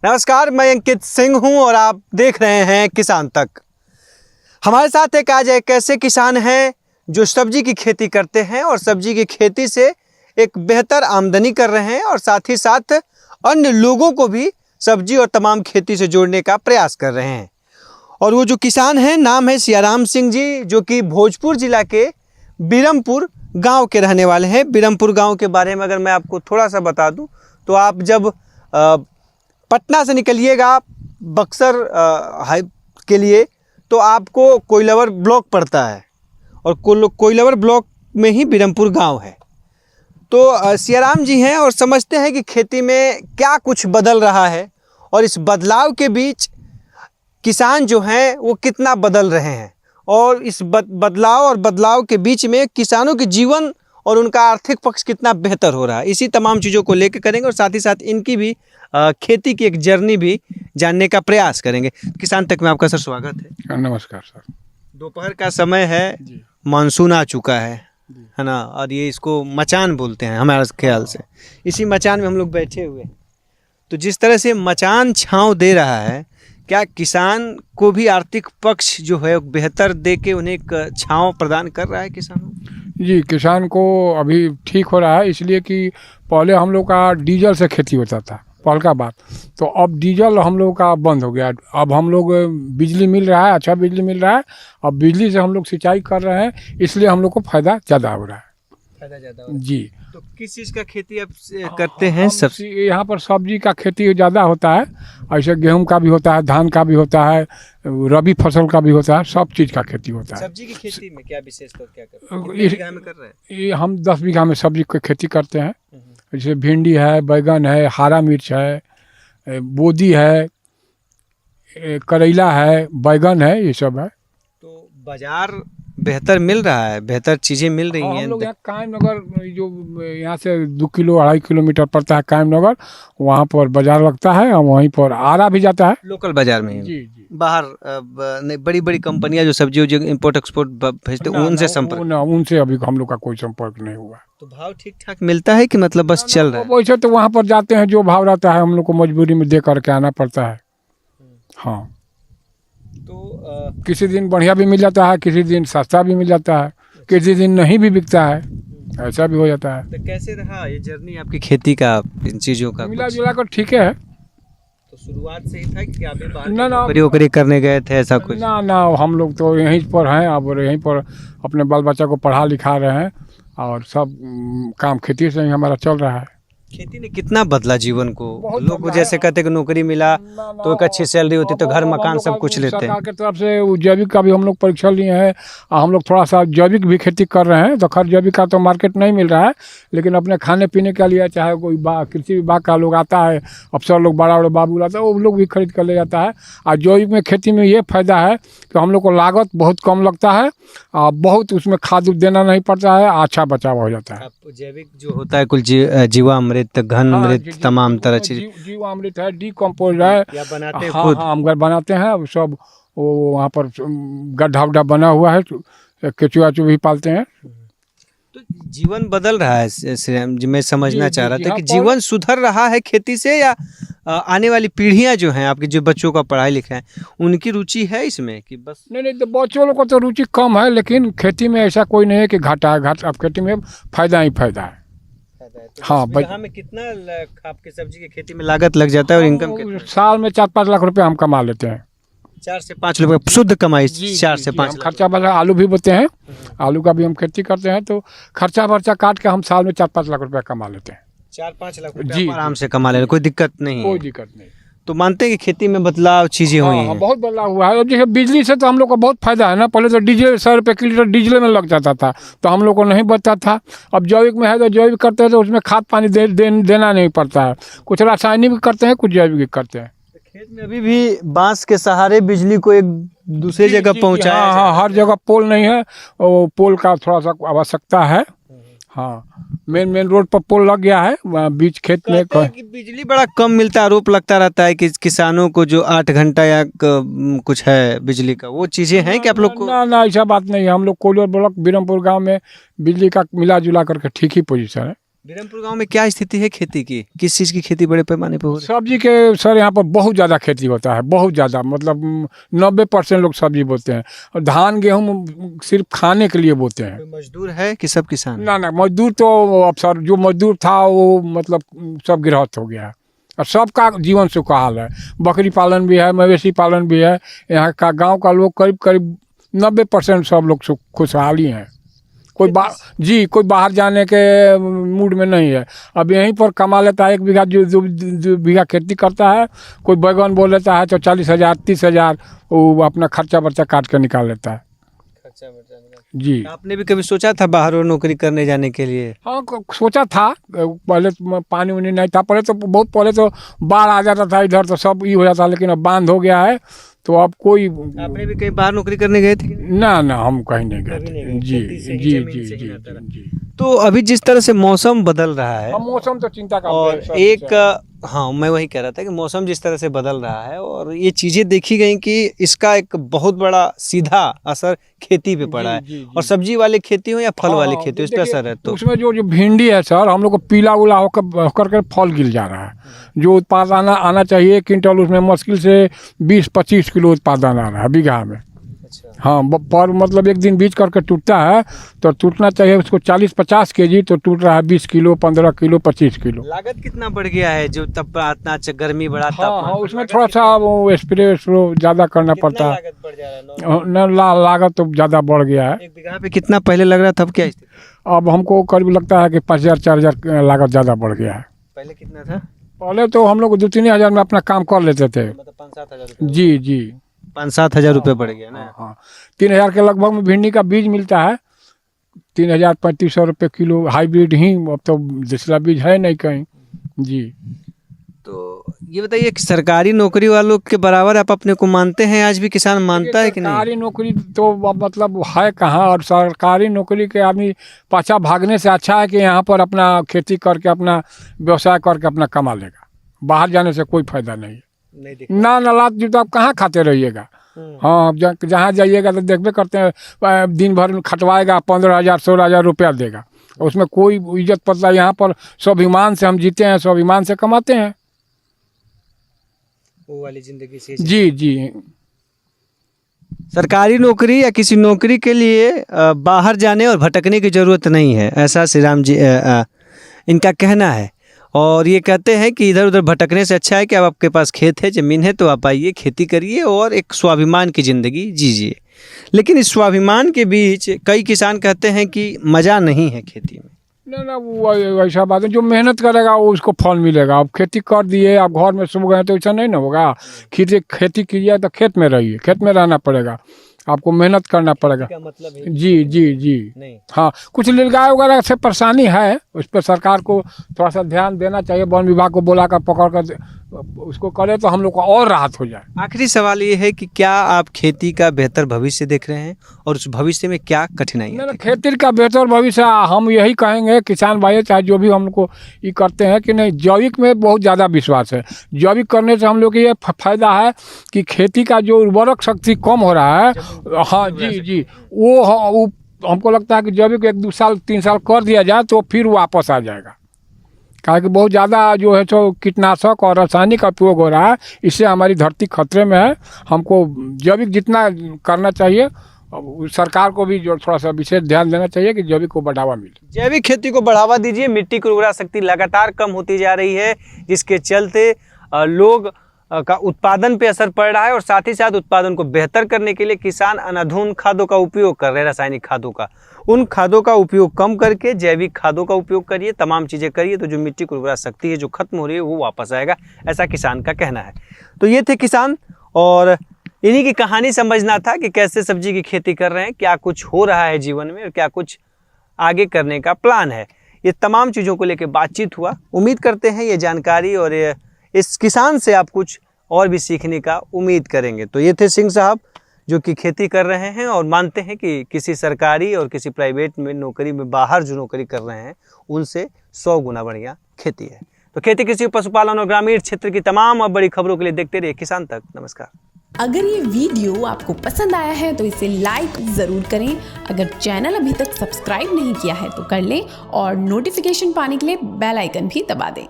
नमस्कार, मैं अंकित सिंह हूं और आप देख रहे हैं किसान तक। हमारे साथ आज एक ऐसे किसान हैं जो सब्जी की खेती करते हैं और सब्जी की खेती से एक बेहतर आमदनी कर रहे हैं और साथ ही साथ अन्य लोगों को भी सब्जी और तमाम खेती से जोड़ने का प्रयास कर रहे हैं। और वो जो किसान हैं, नाम है सियाराम सिंह जी, जो कि भोजपुर ज़िला के बिरमपुर गांव के रहने वाले हैं। बिरमपुर गांव के बारे में अगर मैं आपको थोड़ा सा बता दूं तो आप जब पटना से निकलिएगा बक्सर के लिए तो आपको कोइलवर ब्लॉक पड़ता है और कोइलवर ब्लॉक में ही बिरमपुर गांव है। तो सियाराम जी हैं और समझते हैं कि खेती में क्या कुछ बदल रहा है और इस बदलाव के बीच किसान जो हैं वो कितना बदल रहे हैं और इस बदलाव के बीच में किसानों के जीवन और उनका आर्थिक पक्ष कितना बेहतर हो रहा है। इसी तमाम चीज़ों को लेकर करेंगे और साथ ही साथ इनकी भी खेती की एक जर्नी भी जानने का प्रयास करेंगे। किसान तक में आपका सर स्वागत है। नमस्कार सर। दोपहर का समय है, मानसून आ चुका है ना, और ये इसको मचान बोलते हैं हमारे ख्याल से। इसी मचान में हम लोग बैठे हुए हैं। तो जिस तरह से मचान छांव दे रहा है, क्या किसान को भी आर्थिक पक्ष जो है बेहतर दे के उन्हें एक छांव प्रदान कर रहा है किसानों? जी, किसान को अभी ठीक हो रहा है, इसलिए कि पहले हम लोग का डीजल से खेती होता था, पहल का बात। तो अब डीजल हम लोग का बंद हो गया। अब हम लोग बिजली मिल रहा है, अच्छा बिजली मिल रहा है। अब बिजली से हम लोग सिंचाई कर रहे हैं, इसलिए हम लोग को फ़ायदा ज़्यादा हो रहा है। फ़ायदा ज़्यादा हो रहा है जी। तो किस चीज़ का खेती आप करते हैं? सबसे यहाँ पर सब्जी का खेती ज़्यादा होता है। ऐसे गेहूं का भी होता है, धान का भी होता है, रबी फसल का भी होता है, सब चीज़ का खेती होता है। सब्जी की खेती में क्या विशेषता क्या करते हैं? कितने बीघा में कर रहे हैं? ये हम 10 बीघा में सब्जी की खेती करते हैं। जैसे भिंडी है, बैगन है, हरा मिर्च है, बोदी है, करेला है, बैगन है, ये सब है। तो बाजार बेहतर मिल रहा है, बेहतर चीज़ें मिल रही हैं। हम लोग यहाँ कायम नगर, जो यहाँ से 2-2.5 किलोमीटर पड़ता है कायम नगर, वहाँ पर बाजार लगता है और वहीं पर आरा भी जाता है, लोकल बाजार में। जी जी। बाहर बड़ी बड़ी कंपनियां जो सब्जी जो इम्पोर्ट एक्सपोर्ट भेजते हैं उनसे संपर्क? उनसे अभी हम लोग का कोई संपर्क नहीं हुआ। तो भाव ठीक ठाक मिलता है कि मतलब बस चल रहा है? वैसे तो वहाँ पर जाते हैं, जो भाव रहता है हम लोग को मजबूरी में दे करके आना पड़ता है। हाँ, तो किसी दिन बढ़िया भी मिल जाता है, किसी दिन सस्ता भी मिल जाता है, किसी दिन नहीं भी बिकता है, ऐसा भी हो जाता है। तो कैसे रहा ये जर्नी आपकी खेती का, इन चीज़ों का? मिला जुला कर ठीक है। तो शुरुआत से ही था कि आप भी बाहर ना नौकरी करने गए थे, ऐसा कुछ? ना, हम लोग तो यहीं पर हैं। अब यहीं पर अपने बाल बच्चा को पढ़ा लिखा रहे हैं और सब काम खेती से ही हमारा चल रहा है। खेती ने कितना बदला जीवन को? बहुत लोग बदला जैसे है। कहते कि नौकरी मिला तो एक अच्छी सैलरी होती तो घर मकान सब कुछ लेते हैं। सरकार की तरफ से जैविक का भी हम लोग परीक्षा लिए हैं। हम लोग थोड़ा सा जैविक भी खेती कर रहे हैं। तो खैर जैविक का तो मार्केट नहीं मिल रहा है, लेकिन अपने खाने पीने के लिए चाहे कोई कृषि विभाग का लोग आता है, अफसर लोग, बड़ा बड़ा बाबू लाता है, वो लोग भी खरीद कर ले जाता है। और जैविक में खेती में ये फ़ायदा है कि हम लोग को लागत बहुत कम लगता है और बहुत उसमें खाद देना नहीं पड़ता है, अच्छा बचाव हो जाता है। जैविक जो होता है कुल जीवामृत, घन मृत, तमाम तरह चीज, जीवामृत है, डीकम्पोज है, या बनाते हैं हाँ, खुद? हाँ, हम घर बनाते हैं सब। वो वहाँ पर गड्ढा उड्ढा बना हुआ है, केचुआ चू भी पालते हैं। तो जीवन बदल रहा है श्रीराम जी। मैं समझना चाह रहा था हाँ, कि जीवन सुधर रहा है खेती से, या आने वाली पीढ़ियां जो हैं आपके, जो बच्चों का पढ़ाई लिखाई, उनकी रुचि है इसमें कि बस? नहीं, तो बच्चों लोग को तो रुचि कम है, लेकिन खेती में ऐसा कोई नहीं है कि घाटा है। अब खेती में फ़ायदा ही फ़ायदा है। तो हाँ, बीघा में कितना आपके सब्जी की खेती में लागत लग जाता है और इनकम कितना? साल में 4-5 लाख रुपए हम कमा लेते हैं। 4 से 5 रुपए शुद्ध कमाई? 4 से 5 खर्चा बचा, आलू भी बोते हैं, आलू का भी हम खेती करते हैं, तो खर्चा वर्चा काट के हम साल में 4-5 लाख रुपए कमा लेते हैं। 4-5 लाख जी, रुपए आराम से कमा ले, कोई दिक्कत नहीं? कोई दिक्कत नहीं। तो मानते हैं कि खेती में बदलाव चीज़ें हुई हाँ, हैं? बहुत बदलाव हुआ है। अब जैसे बिजली से तो हम लोग को बहुत फायदा है ना। पहले तो डीजल 100 रुपये किलो डीजल में लग जाता था, तो हम लोग को नहीं बचता था। अब जैविक में है तो जैविक करते हैं तो उसमें खाद पानी देना नहीं पड़ता है। कुछ रासायनिक भी करते हैं, कुछ जैविक भी करते हैं। खेत में अभी भी बांस के सहारे बिजली को एक दूसरे जगह पहुंचाया? हाँ, हर जगह पोल नहीं है, वो पोल का थोड़ा सा आवश्यकता है। हाँ, मेन रोड पर पोल लग गया है, बीच खेत में। कहते हैं कि बिजली बड़ा कम मिलता है, आरोप लगता रहता है कि किसानों को जो 8 घंटा या कुछ है बिजली का, वो चीज़ें हैं कि आप लोग को? ना, ऐसा बात नहीं है। हम लोग कोइलवर ब्लॉक बिरमपुर गांव में बिजली का मिला जुला करके ठीक ही पोजीशन है। बिरमपुर गांव में क्या स्थिति है खेती की? किस चीज़ की खेती बड़े पैमाने पे हो रही सब्जी के सर यहाँ पर बहुत ज़्यादा खेती होता है, बहुत ज़्यादा, मतलब 90% लोग सब्जी बोते हैं। और धान गेहूँ सिर्फ खाने के लिए बोते हैं। है? मजदूर है कि सब किसान है? ना मजदूर तो अब सर जो मजदूर था वो मतलब सब गृहस्थ हो गया है। और सबका जीवन सुखहाल है। बकरी पालन भी है, मवेशी पालन भी है। यहाँ का गांव का लोग करीब करीब 90% सब लोग खुशहाली हैं। कोई कोई बाहर जाने के मूड में नहीं है। अब यहीं पर कमा लेता है, 1 बीघा जो बीघा खेती करता है, कोई बैगन बो लेता है तो 40,000 30,000 वो अपना खर्चा वर्चा काट कर निकाल लेता है। जी आपने भी कभी सोचा था बाहर और नौकरी करने जाने के लिए? हाँ सोचा था। पहले तो पानी वानी नहीं था, बहुत पहले तो बाढ़ आ जाता था इधर तो सब ये हो जाता, लेकिन अब बांध हो गया है तो अब कोई। आपने भी कहीं बाहर नौकरी करने गए थे? ना हम कहीं नहीं गए थे। जी जी जी जी जी। तो अभी जिस तरह से मौसम बदल रहा है, मौसम तो चिंता का और विषय एक हाँ मैं वही कह रहा था कि मौसम जिस तरह से बदल रहा है और ये चीज़ें देखी गई कि इसका एक बहुत बड़ा सीधा असर खेती पे पड़ा है। जी। और सब्जी वाले खेती हो या फल वाली खेती हो, इस पे देखिए, असर है। तो उसमें जो भिंडी है सर, हम लोग को पीला उला होकर के फल गिर जा रहा है। जो उत्पादन आना चाहिए 1 क्विंटल, उसमें मुश्किल से 20-25 किलो उत्पादन आ रहा है बीघा में। हाँ पर मतलब एक दिन बीज करके टूटता है तो टूटना चाहिए उसको 40-50 केजी, तो टूट रहा है 20 किलो 15 किलो 25 किलो। लागत कितना बढ़ गया है जो तब इतना गर्मी बढ़ा हाँ उसमें थोड़ा सा वो स्प्रे ज़्यादा करना पड़ता है। लागत बढ़ जा रहा है? लागत तो ज़्यादा बढ़ गया है। 1 बीघा पे कितना पहले लग रहा था, अब क्या स्थिति? अब हमको करीब लगता है कि 5,000-4,000 लागत ज़्यादा बढ़ गया है। पहले कितना था? पहले तो हम लोग 2-3 हज़ार में अपना काम कर लेते थे। मतलब 5-7 हज़ार? जी 5-7 हज़ार रुपये बढ़ गया ना? हाँ 3,000 के लगभग में भिंडी का बीज मिलता है। 3,000-3,500 रुपये किलो हाइब्रिड ही, अब तो दूसरा बीज है नहीं कहीं। जी तो ये बताइए कि सरकारी नौकरी वालों के बराबर आप अपने को मानते हैं? आज भी किसान मानता है कि नहीं? सरकारी नौकरी तो मतलब है कहाँ, और सरकारी नौकरी के आदमी पाछा भागने से अच्छा है कि यहाँ पर अपना खेती करके अपना व्यवसाय करके अपना कमा लेगा। बाहर जाने से कोई फायदा नहीं है। ना लात जूता आप कहाँ खाते रहिएगा। हाँ जहाँ जाइएगा तो देखबे करते हैं, दिन भर में खटवाएगा 15,000 16,000 रुपया देगा, उसमें कोई इज्जत पता। यहाँ पर स्वाभिमान से हम जीते हैं, स्वाभिमान से कमाते हैं। वो वाली जिंदगी से जी। सरकारी नौकरी या किसी नौकरी के लिए बाहर जाने और भटकने की ज़रूरत नहीं है, ऐसा श्री राम जी इनका कहना है। और ये कहते हैं कि इधर उधर भटकने से अच्छा है कि अब आपके पास खेत है, ज़मीन है, तो आप आइए खेती करिए और एक स्वाभिमान की ज़िंदगी जीजिए। लेकिन इस स्वाभिमान के बीच कई किसान कहते हैं कि मज़ा नहीं है खेती में। ना वो ऐसा बात है, जो मेहनत करेगा वो उसको फल मिलेगा। अब खेती कर दिए, आप घर में सो गए तो ऐसा नहीं ना होगा। खेती कीजिए तो खेत में रहिए, खेत में रहना पड़ेगा, आपको मेहनत करना पड़ेगा। मतलब है जी नहीं। हाँ कुछ नीलगाय वगैरह से परेशानी है, उस पर सरकार को थोड़ा सा ध्यान देना चाहिए। वन विभाग को बुला कर पकड़ कर उसको करे तो हम लोग को और राहत हो जाए। आखिरी सवाल ये है कि क्या आप खेती का बेहतर भविष्य देख रहे हैं और उस भविष्य में क्या कठिनाइयाँ? नहीं, खेती का बेहतर भविष्य हम यही कहेंगे किसान भाई चाहे जो भी हम लोग को ये करते हैं कि नहीं, जैविक में बहुत ज़्यादा विश्वास है। जैविक करने से हम लोग को ये फायदा है कि खेती का जो उर्वरक शक्ति कम हो रहा है, हाँ जी वो हमको लगता है कि जैविक 1-2 साल 3 साल कर दिया जाए तो फिर वापस आ जाएगा। कहा कि बहुत ज़्यादा जो है तो कीटनाशक और रासायनिक का उपयोग हो रहा है, इससे हमारी धरती खतरे में है। हमको जैविक जितना करना चाहिए, सरकार को भी जो थोड़ा सा विशेष ध्यान देना चाहिए कि जैविक को बढ़ावा मिले। जैविक खेती को बढ़ावा दीजिए। मिट्टी की उर्वरा शक्ति लगातार कम होती जा रही है, जिसके चलते लोग का उत्पादन पे असर पड़ रहा है और साथ ही साथ उत्पादन को बेहतर करने के लिए किसान अनाधुन खादों का उपयोग कर रहे हैं, रासायनिक खादों का। उन खादों का उपयोग कम करके जैविक खादों का उपयोग करिए, तमाम चीज़ें करिए, तो जो मिट्टी की उर्वरा शक्ति है जो खत्म हो रही है वो वापस आएगा, ऐसा किसान का कहना है। तो ये थे किसान, और इन्हीं की कहानी समझना था कि कैसे सब्जी की खेती कर रहे हैं, क्या कुछ हो रहा है जीवन में और क्या कुछ आगे करने का प्लान है। ये तमाम चीज़ों को लेकर बातचीत हुआ। उम्मीद करते हैं ये जानकारी और इस किसान से आप कुछ और भी सीखने का उम्मीद करेंगे। तो ये थे सिंह साहब जो कि खेती कर रहे हैं और मानते हैं कि किसी सरकारी और किसी प्राइवेट में नौकरी में बाहर जो नौकरी कर रहे हैं उनसे 100 गुना बढ़िया खेती है। तो खेती, कृषि, पशुपालन और ग्रामीण क्षेत्र की तमाम और बड़ी खबरों के लिए देखते रहिए किसान तक। नमस्कार। अगर ये वीडियो आपको पसंद आया है तो इसे लाइक ज़रूर करें। अगर चैनल अभी तक सब्सक्राइब नहीं किया है तो कर लें और नोटिफिकेशन पाने के लिए बेल आइकन भी दबा दें।